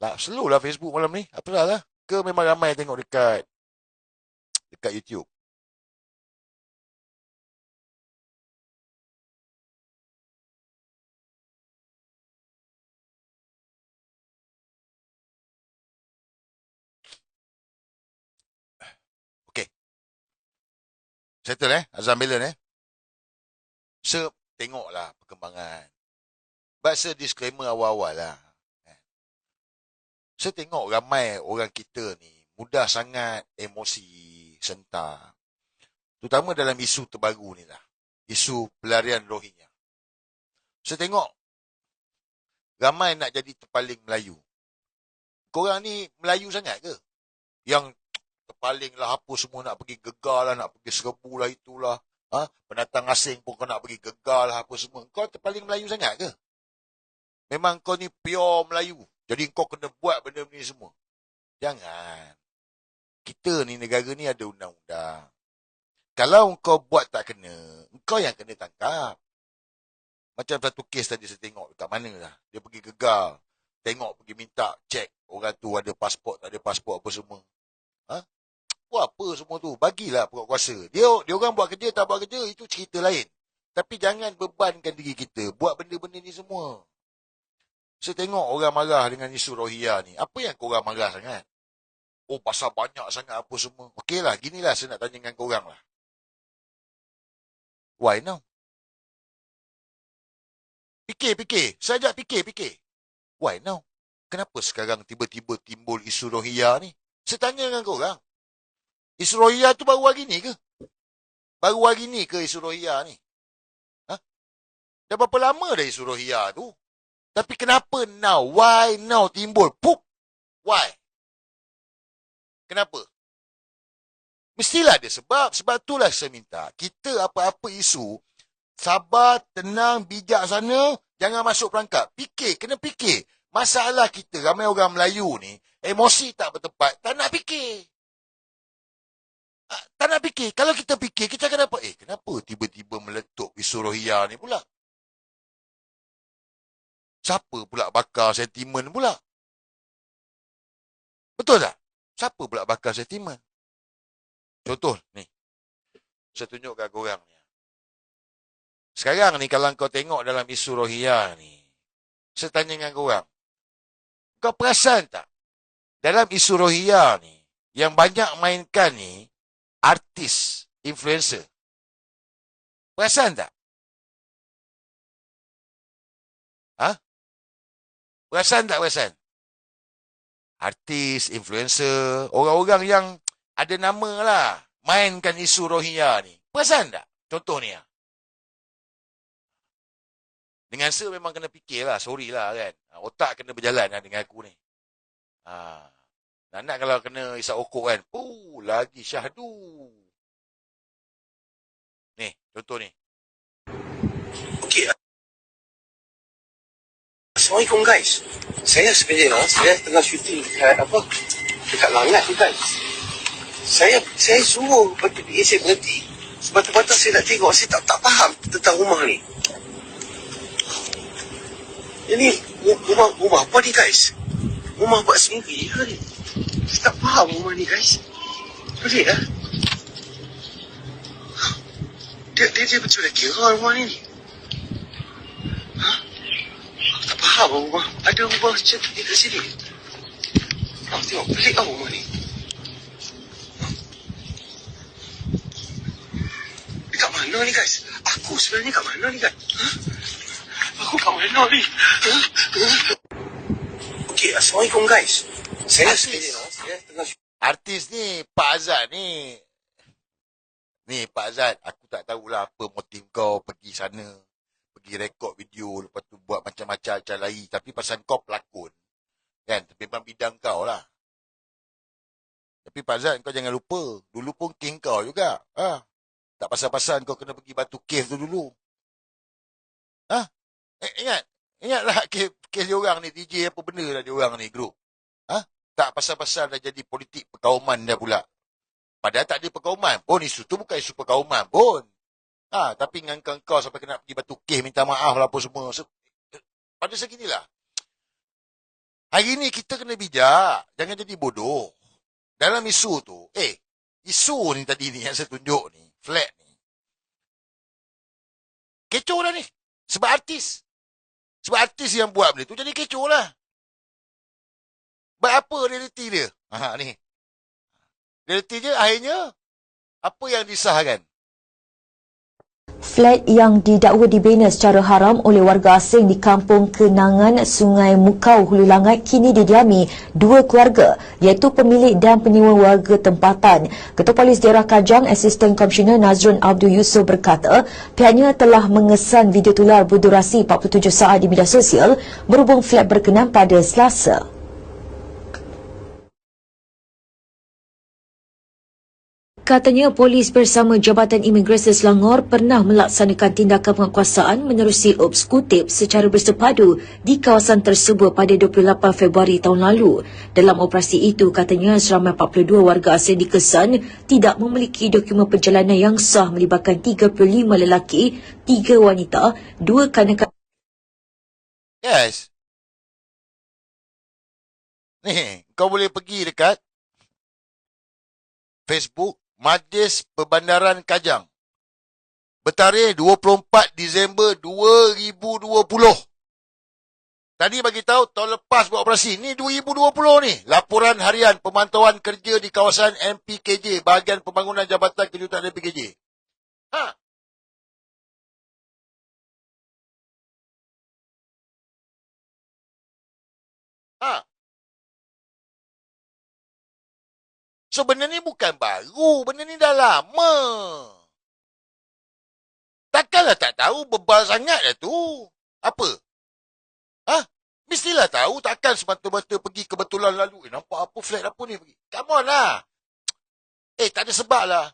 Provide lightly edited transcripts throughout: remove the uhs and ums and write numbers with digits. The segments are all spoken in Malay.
Lah, slow lah Facebook malam ni. Apa dah lah? Ke memang ramai tengok dekat YouTube? Okey. Settle Azam Belen tengoklah perkembangan. Bahasa disclaimer awal-awal lah. Saya tengok ramai orang kita ni mudah sangat emosi sentar. Terutama dalam isu terbaru ni lah. Isu pelarian Rohingya. Saya tengok ramai nak jadi terpaling Melayu. Korang ni Melayu sangat ke? Yang terpaling lah apa semua nak pergi gegar lah, nak pergi serbu lah itulah. Pendatang asing pun kau nak pergi gegar lah apa semua. Kau terpaling Melayu sangat ke? Memang kau ni pure Melayu. Jadi kau kena buat benda-benda ni semua. Jangan. Kita ni negara ni ada undang-undang. Kalau kau buat tak kena, kau yang kena tangkap. Macam satu kes tadi saya tengok dekat mana lah. Dia pergi gegar. Tengok pergi minta cek orang tu ada pasport, tak ada pasport apa semua. Buat apa semua tu? Bagilah pokok kuasa. Dia orang buat kerja, tak buat kerja, itu cerita lain. Tapi jangan bebankan diri kita. Buat benda-benda ni semua. Saya tengok orang marah dengan isu Rohingya ni. Apa yang korang marah sangat? Oh, pasal banyak sangat apa semua. Okeylah, ginilah saya nak tanya dengan korang lah. Why now? Fikir. Saya ajak fikir. Why now? Kenapa sekarang tiba-tiba timbul isu Rohingya ni? Saya tanya dengan korang. Isu Rohingya tu baru hari ni ke? Baru hari ni ke isu Rohingya ni? Dah berapa lama dah isu Rohingya tu? Tapi kenapa now? Why now timbul? Pup! Why? Kenapa? Mestilah ada sebab. Sebab itulah saya minta. Kita apa-apa isu, sabar, tenang, bijaksana, jangan masuk perangkap. Kena fikir. Masalah kita, ramai orang Melayu ni, emosi tak bertepat, tak nak fikir. Tak nak fikir. Kalau kita fikir, kita akan dapat, kenapa tiba-tiba meletup isu Rohingya ni pula? Siapa pula bakar sentimen pula? Betul tak? Siapa pula bakar sentimen? Contoh ni. Saya tunjuk kat korang ni. Sekarang ni kalau kau tengok dalam isu Rohingya ni, saya tanya dengan korang. Kau perasan tak? Dalam isu Rohingya ni, yang banyak mainkan ni, artis, influencer. Perasan tak? Perasan? Artis, influencer, orang-orang yang ada nama lah, mainkan isu Rohingya ni. Perasan tak? Contoh ni lah. Dengan saya memang kena fikir lah, sorry lah kan. Otak kena berjalan lah dengan aku ni. Nak kalau kena isap okok kan, lagi syahdu. Ni, contoh ni. Okey. Assalamualaikum guys. Saya sebenarnya saya tengah syuting dekat Langat ni guys. Saya suruh PA saya berhenti. Sebab saya nak tengok, saya tak faham tentang rumah ni. Ini rumah apa ni guys? Rumah buat sendiri ke ni? Saya tak faham rumah ni guys. Pelik lah. Dia betul dah kira rumah ni. Tak faham rumah. Ada rumah macam ni kat sini. Tengok pelik lah rumah ni. Dekat mana ni guys? Aku sebenarnya kat mana ni guys? Aku kat mana ni? Okey, Assalamualaikum guys. Saya tengah artis ni, Pak Azad ni. Ni Pak Azad, aku tak tahulah apa motif kau pergi sana. Pergi rekod video, lepas tu buat macam-macam cara lain. Tapi pasal kau pelakon, kan? Memang bidang kau lah. Tapi Pak Azad, kau jangan lupa. Dulu pun king kau juga. Tak pasal-pasal kau kena pergi batu cave tu dulu. Ingatlah kes diorang ni, DJ apa benda lah diorang ni, grup. Tak pasal-pasal dah jadi politik perkauman dah pula. Padahal tak ada perkauman pun. Isu tu bukan isu perkauman pun. Tapi dengan kau sampai kena pergi batu cave minta maaf lah apa semua. Pada seginilah. Hari ni kita kena bijak. Jangan jadi bodoh. Dalam isu tu, isu ni tadi ni yang saya tunjuk ni, flat ni. Kecoh dah ni. Sebab artis. Sebab artis yang buat benda tu jadi kecoh lah. Buat apa realiti dia? Ni. Realiti dia akhirnya, apa yang disahkan? Flat yang didakwa dibina secara haram oleh warga asing di Kampung Kenangan, Sungai Mukau, Hulu Langat kini didiami dua keluarga iaitu pemilik dan penyewa warga tempatan. Ketua Polis Daerah Kajang, Asisten Komisioner Nazrun Abdul Yusof berkata pihaknya telah mengesan video tular berdurasi 47 saat di media sosial berhubung flat berkenaan pada Selasa. Katanya polis bersama Jabatan Imigresen Selangor pernah melaksanakan tindakan penguasaan menerusi eksekutif secara bersepadu di kawasan tersebut pada 28 Februari tahun lalu. Dalam operasi itu, katanya seramai 42 warga asing dikesan tidak memiliki dokumen perjalanan yang sah melibatkan 35 lelaki, 3 wanita, 2 kanak-kanak. Yes. Ni, kau boleh pergi dekat Facebook Majlis Perbandaran Kajang. Bertarikh 24 Disember 2020. Tadi bagi tahu tahun lepas buat operasi. Ni 2020 ni. Laporan harian pemantauan kerja di kawasan MPKJ, bahagian pembangunan Jabatan Kejutan MPKJ. So, benda ni bukan baru. Benda ni dah lama. Takkanlah tak tahu, bebal sangat dah tu. Apa? Mestilah tahu, takkan semata-mata pergi kebetulan lalu. Nampak apa flat apa ni? Come on lah. Tak ada sebab lah.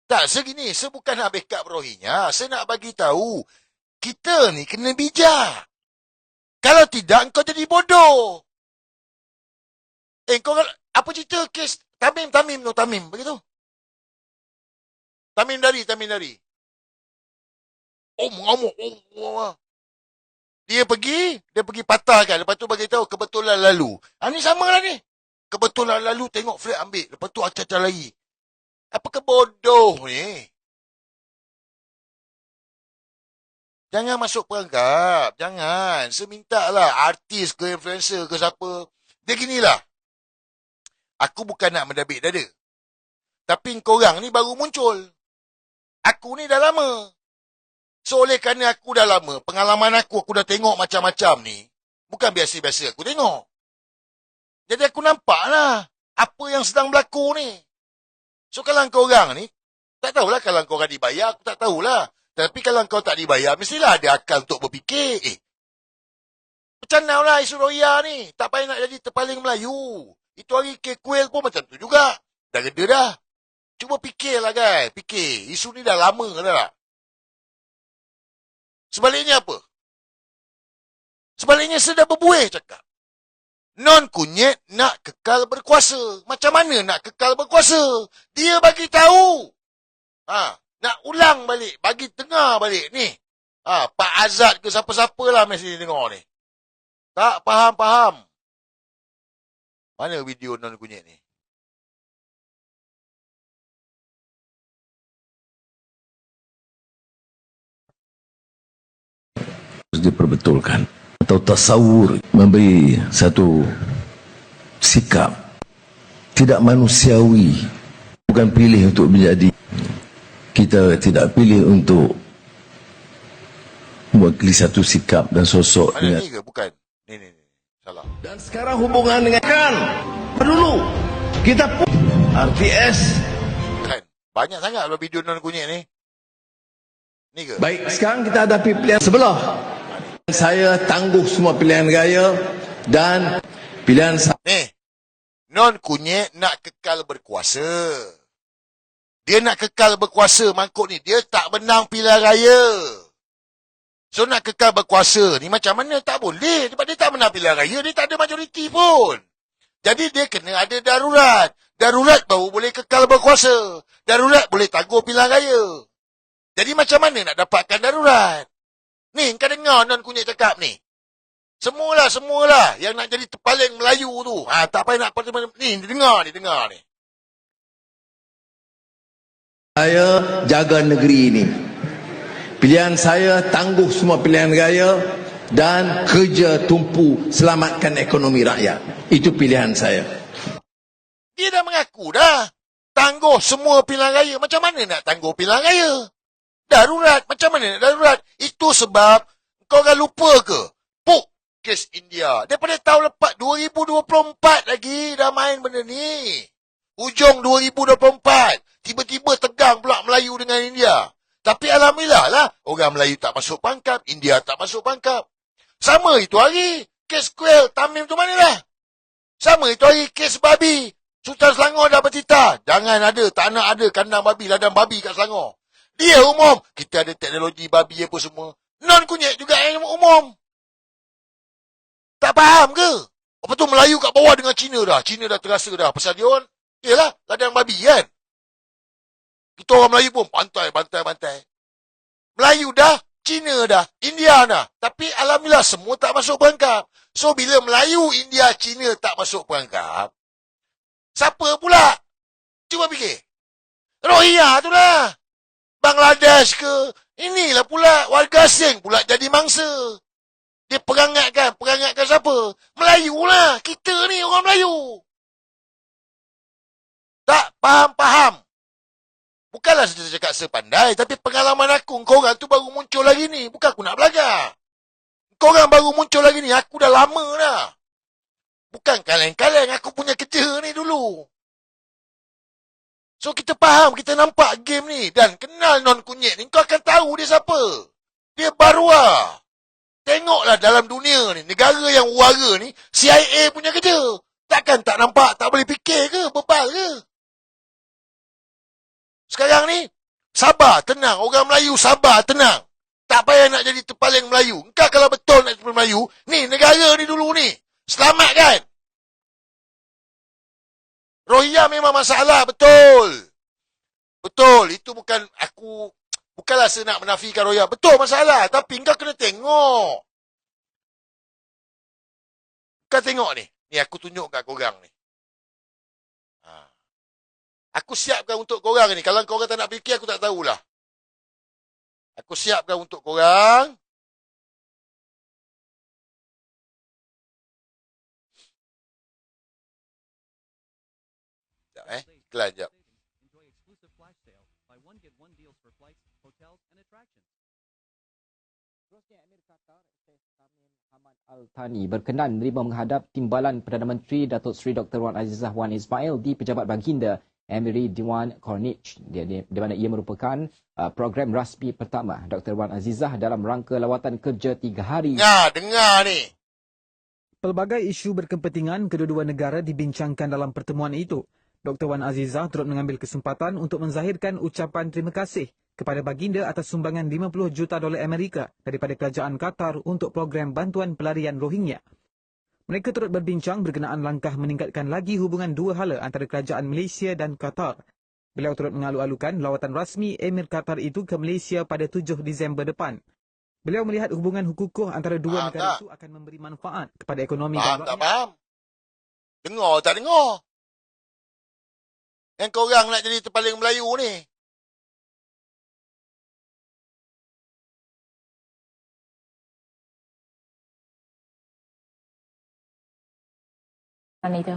Tak, segini, saya bukan nak backup Rohingya. Saya nak bagi tahu, kita ni kena bijak. Kalau tidak, kau jadi bodoh. Kau apa cerita kes Tamim, begitu? Tamim dari. Mengamuk. Dia pergi patahkan. Lepas tu bagi tahu kebetulan lalu. Ni sama lah ni. Kebetulan lalu tengok flat ambil. Lepas tu acah-acah lagi. Apa kebodoh ni? Jangan masuk perangkap. Jangan. Saya minta lah artis ke influencer ke siapa. Dia ginilah. Aku bukan nak mendabik dada. Tapi korang ni baru muncul. Aku ni dah lama. So, oleh kerana aku dah lama, pengalaman aku dah tengok macam-macam ni. Bukan biasa-biasa aku tengok. Jadi aku nampak lah apa yang sedang berlaku ni. So, kalau korang ni, tak tahulah kalau korang dibayar, aku tak tahulah. Tapi kalau kau tak dibayar, mestilah ada akal untuk berfikir. Bercanau lah isu Rohingya ni. Tak payah nak jadi terpaling Melayu. Itu hari kuil pun macam tu juga. Dah reda dah. Cuba fikirlah guys. Fikir. Isu ni dah lama dah. Sebaliknya apa? Sebaliknya saya dah berbuih cakap. Non kunyit nak kekal berkuasa. Macam mana nak kekal berkuasa? Dia bagi tahu. Nak ulang balik. Bagi tengah balik ni. Pak Azad ke siapa-siapa lah mesti dengar ni. Tak faham. Mana video non kunyit ni? Harus diperbetulkan. Atau tasawur memberi satu sikap tidak manusiawi. Bukan pilih untuk menjadi. Kita tidak pilih untuk mewakili satu sikap dan sosok. Mana ni ke? Bukan. Ni. Salah. Dan sekarang hubungan dengan dulu kita pun RTS. Kan. Banyak sangat dalam video non kunyit ni. Ni ke? Baik, sekarang kita hadapi pilihan sebelah. Saya tangguh semua pilihan raya dan pilihan ni. Non kunyit nak kekal berkuasa. Dia nak kekal berkuasa mangkuk ni. Dia tak menang pilihan raya. So nak kekal berkuasa ni macam mana? Tak boleh. Sebab dia tak menang pilihan raya. Dia tak ada majoriti pun. Jadi dia kena ada darurat. Darurat baru boleh kekal berkuasa. Darurat boleh tangguh pilihan raya. Jadi macam mana nak dapatkan darurat? Ni kau dengar non kunyit cakap ni. Semualah yang nak jadi terpaling Melayu tu. Tak payah nak parlimen ni, dengar ni. Saya jaga negeri ini. Pilihan saya tangguh semua pilihan raya dan kerja tumpu selamatkan ekonomi rakyat. Itu pilihan saya. Dia dah mengaku dah. Tangguh semua pilihan raya. Macam mana nak tangguh pilihan raya? Darurat. Macam mana nak darurat? Itu sebab kau orang lupa ke? Kes India. Daripada tahun lepas 2024 lagi dah main benda ni. Hujung 2024. Tiba-tiba tegang pula Melayu dengan India. Tapi alhamdulillah lah. Orang Melayu tak masuk pangkap. India tak masuk pangkap. Sama itu hari. Kes Kuil Tamim tu mana lah? Sama itu hari kes babi. Sultan Selangor dah bertitah. Jangan ada, tak nak ada kandang babi, ladang babi kat Selangor. Dia umum. Kita ada teknologi babi apa semua. Non kunyit juga yang umum. Tak faham ke? Apa tu Melayu kat bawah dengan Cina dah. Cina dah terasa dah. Pasal dia orang, yelah, ladang babi kan? Kita orang Melayu pun bantai. Melayu dah, Cina dah, India dah. Tapi alhamdulillah semua tak masuk perangkap. So bila Melayu, India, Cina tak masuk perangkap, siapa pula? Cuba fikir. Rohingya tu lah. Bangladesh ke? Inilah pula warga asing pula jadi mangsa. Dia perangatkan siapa? Melayu lah. Kita ni orang Melayu. Tak faham. Bukanlah saya cakap sepandai, tapi pengalaman aku, korang tu baru muncul lagi ni. Bukan aku nak belajar. Korang baru muncul lagi ni, aku dah lama dah. Bukan kaleng-kaleng, aku punya kerja ni dulu. So kita faham, kita nampak game ni. Dan kenal non kunyit ni, kau akan tahu dia siapa. Dia Barua. Tengoklah dalam dunia ni, negara yang wara ni, CIA punya kerja. Takkan tak nampak, tak boleh fikir ke, bebal ke? Sekarang ni, sabar, tenang. Orang Melayu sabar, tenang. Tak payah nak jadi terpaling Melayu. Engkau kalau betul nak terpaling Melayu, ni negara ni dulu ni. Selamatkan. Rohingya memang masalah, betul. Betul, itu bukan aku... Bukanlah saya nak menafikan Rohingya. Betul masalah. Tapi engkau kena tengok. Kau tengok ni. Ni aku tunjuk kat korang ni. Aku siapkan untuk korang ni. Kalau korang tak nak fikir, aku tak tahulah. Aku siapkan untuk korang. Sekejap iklan sekejap. Al-Thani berkenan menerima menghadap Timbalan Perdana Menteri Datuk Seri Dr. Wan Azizah Wan Ismail di Pejabat Baginda Emiri Dewan Corniche, di mana ia merupakan program rasmi pertama Dr. Wan Azizah dalam rangka lawatan kerja 3 hari. Dengar ni. Pelbagai isu berkepentingan kedua-dua negara dibincangkan dalam pertemuan itu. Dr. Wan Azizah turut mengambil kesempatan untuk menzahirkan ucapan terima kasih kepada baginda atas sumbangan $50 juta Amerika daripada kerajaan Qatar untuk program bantuan pelarian Rohingya. Mereka turut berbincang berkenaan langkah meningkatkan lagi hubungan dua hala antara kerajaan Malaysia dan Qatar. Beliau turut mengalu-alukan lawatan rasmi Emir Qatar itu ke Malaysia pada 7 Disember depan. Beliau melihat hubungan hukukuh antara dua negara itu akan memberi manfaat kepada ekonomi dan rakyat. Faham? Dengar tak dengar? Yang korang nak jadi terpaling Melayu ni. Itu.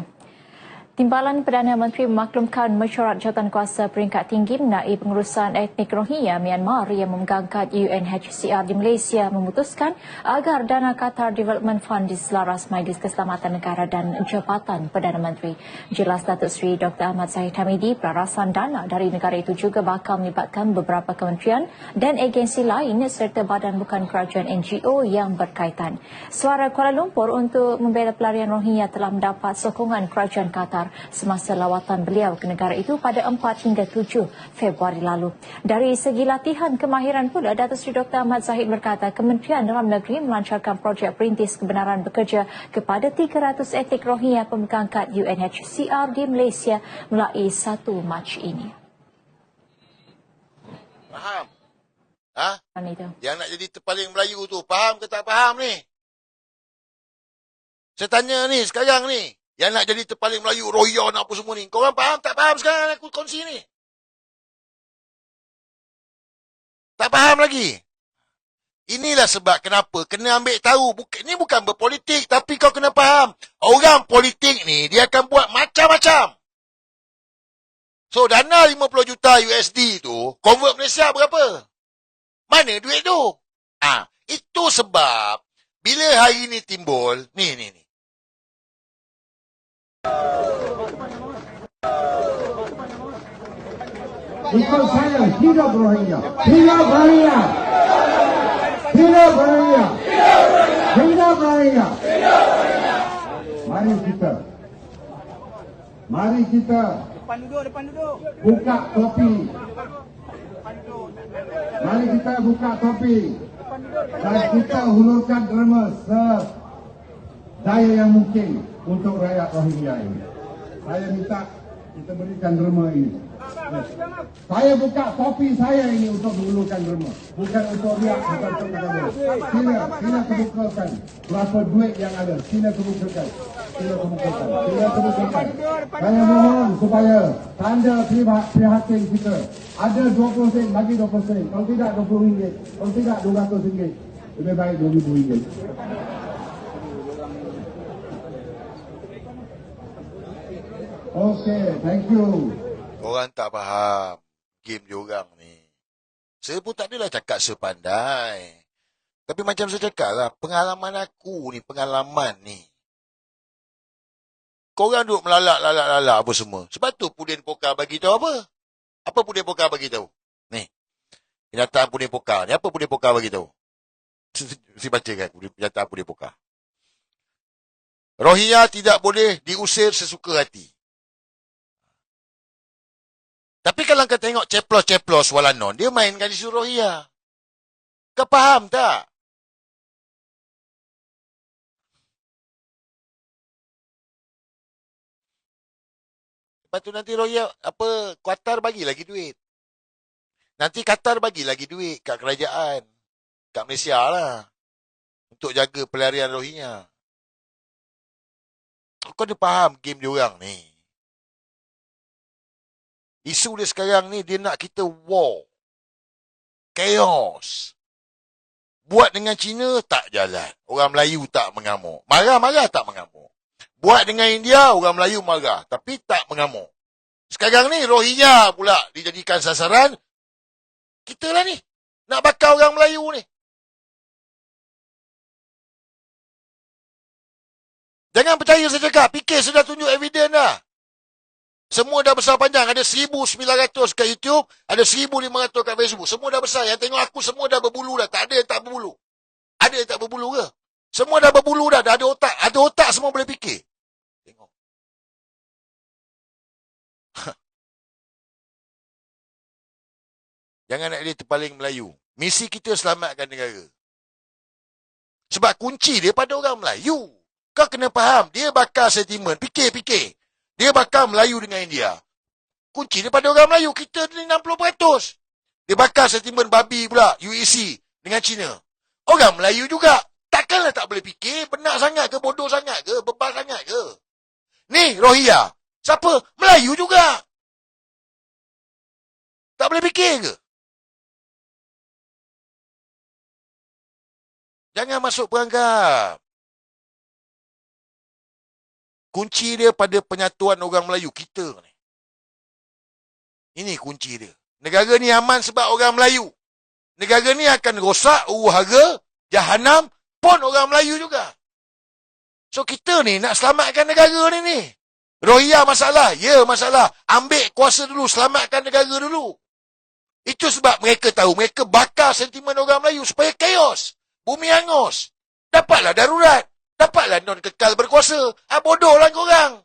Timbalan Perdana Menteri memaklumkan mesyuarat jawatankuasa peringkat tinggi mengenai pengurusan etnik Rohingya Myanmar yang memegangkan UNHCR di Malaysia memutuskan agar dana Qatar Development Fund diselaras Majlis Keselamatan Negara dan Jabatan Perdana Menteri. Jelas Datuk Seri Dr. Ahmad Zahid Hamidi, pelarasan dana dari negara itu juga bakal melibatkan beberapa kementerian dan agensi lain serta badan bukan kerajaan NGO yang berkaitan. Suara Kuala Lumpur untuk membela pelarian Rohingya telah mendapat sokongan kerajaan Qatar semasa lawatan beliau ke negara itu pada 4 hingga 7 Februari lalu. Dari segi latihan kemahiran pula, Datuk Seri Dr. Ahmad Zahid berkata Kementerian Dalam Negeri melancarkan projek perintis kebenaran bekerja kepada 300 etnik Rohingya pemegang kad UNHCR di Malaysia melalui 1 Mac ini. Faham? Itu. Yang nak jadi terpaling Melayu tu, faham ke tak faham ni? Saya tanya ni sekarang ni, yang nak jadi terpaling Melayu, Rohingya nak apa semua ni. Korang faham tak faham sekarang aku kongsi ni? Tak faham lagi. Inilah sebab kenapa kena ambil tahu. Ini bukan berpolitik, tapi kau kena faham. Orang politik ni, dia akan buat macam-macam. So, dana 50 juta USD tu, convert Malaysia berapa? Mana duit tu? Itu sebab, bila hari ni timbul, ni. Ikut saya, hidup Rohingya. Hidup Rohingya. Hidup Rohingya. Hidup Rohingya. Mari kita depan duduk. Buka topi. Mari kita buka topi. Dan kita hulurkan derma sedaya yang mungkin untuk rakyat Rohingya ini. Saya minta kita berikan derma ini. Saya buka topi saya ini untuk menghulurkan derma. Bukan untuk riak, bukan untuk mengambil. Sila kebukakan berapa duit yang ada. Sila kebukakan. Saya mohon supaya tanda prihatin kita. Ada 20 sen, bagi 20 sen. Kalau tidak 20 ringgit. Kalau tidak 200 ringgit. Lebih baik 2000 ringgit. Okay, thank you. Korang tak faham game diorang ni. Saya pun tak adalah cakap sepandai. Tapi macam saya cakap lah, pengalaman ni. Korang duduk melalak apa semua. Sebab tu Pudin Pokar bagi tahu apa? Apa Pudin Pokar bagi tahu? Ni. Kenyataan Pudin Pokar ni. Apa Pudin Pokar bagi tahu? Saya bacakan kenyataan Pudin Pokar. Rohingya tidak boleh diusir sesuka hati. Tapi kalau kau tengok ceplos-ceplos Walanon, dia mainkan isu Rohingya. Kau faham tak? Lepas tu nanti Rohingya, Qatar bagi lagi duit. Nanti Qatar bagi lagi duit kat kerajaan. Kat Malaysia lah. Untuk jaga pelarian Rohingya. Kau ada faham game diorang ni? Isu dia sekarang ni, dia nak kita war. Chaos. Buat dengan Cina, tak jalan. Orang Melayu tak mengamuk. Marah-marah tak mengamuk. Buat dengan India, orang Melayu marah. Tapi tak mengamuk. Sekarang ni, Rohingya pula dijadikan sasaran. Kita lah ni. Nak bakar orang Melayu ni. Jangan percaya saya cakap. PK sudah tunjuk evidence dah. Semua dah besar panjang. Ada 1,900 kat YouTube. Ada 1,500 kat Facebook. Semua dah besar. Yang tengok aku semua dah berbulu dah. Tak ada yang tak berbulu. Ada yang tak berbulu ke? Semua dah berbulu dah. Dah ada otak. Ada otak semua boleh fikir. Tengok. Jangan nak dia terpaling Melayu. Misi kita selamatkan negara. Sebab kunci dia pada orang Melayu. Kau kena faham. Dia bakar sentimen. Fikir. Dia bakar Melayu dengan India. Kunci dia pada orang Melayu. Kita ni 60%. Dia bakar sentimen babi pula. UEC dengan China. Orang Melayu juga. Takkanlah tak boleh fikir. Benar sangat ke? Bodoh sangat ke? Bebal sangat ke? Ni Rohingya. Siapa? Melayu juga. Tak boleh fikir ke? Jangan masuk perangkap. Kunci dia pada penyatuan orang Melayu kita ni. Ini kunci dia. Negara ni aman sebab orang Melayu. Negara ni akan rosak, huru-hara, jahanam pun orang Melayu juga. So kita ni nak selamatkan negara ni. Rohingya masalah. Ya masalah. Ambil kuasa dulu. Selamatkan negara dulu. Itu sebab mereka tahu. Mereka bakar sentimen orang Melayu supaya chaos. Bumi hangus. Dapatlah darurat. Dapatlah non kekal berkuasa. Bodohlah korang.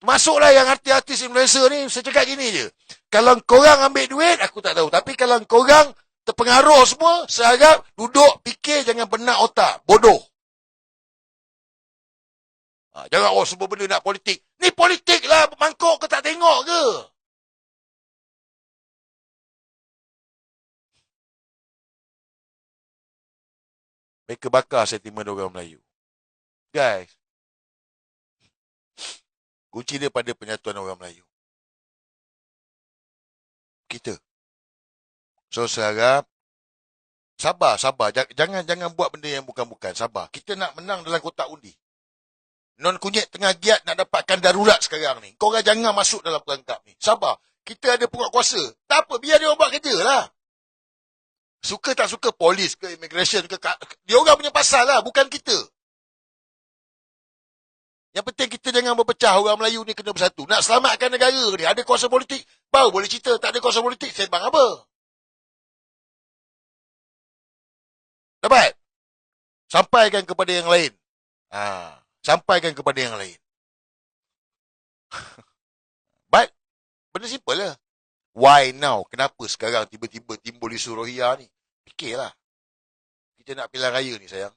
Masuklah yang artis-artis influencer ni. Saya cakap gini je. Kalau korang ambil duit, aku tak tahu. Tapi kalau korang terpengaruh semua, saya harap duduk, fikir, jangan benak otak. Bodoh. Jangan semua benda nak politik. Ni politik lah. Mangkuk ke tak tengok ke? Mereka bakar sentimen orang Melayu. Guys, kunci dia pada penyatuan orang Melayu. Kita. So, saya harap sabar. Jangan buat benda yang bukan-bukan. Sabar. Kita nak menang dalam kotak undi. Non kunyit tengah giat nak dapatkan darurat sekarang ni. Korang jangan masuk dalam perangkap ni. Sabar. Kita ada penguatkuasa. Tak apa, biar dia orang buat kerja lah. Suka tak suka polis ke immigration ke, dia orang punya pasal lah, bukan kita. Yang penting kita jangan berpecah. Orang Melayu ni kena bersatu. Nak selamatkan negara ni. Ada kuasa politik, baru boleh cerita. Tak ada kuasa politik, sembang apa? Dapat? Sampaikan kepada yang lain. Sampaikan kepada yang lain. But, benda simple lah. Why now? Kenapa sekarang tiba-tiba timbul isu Rohingya ni? Fikirlah. Kita nak pilihan raya ni, sayang.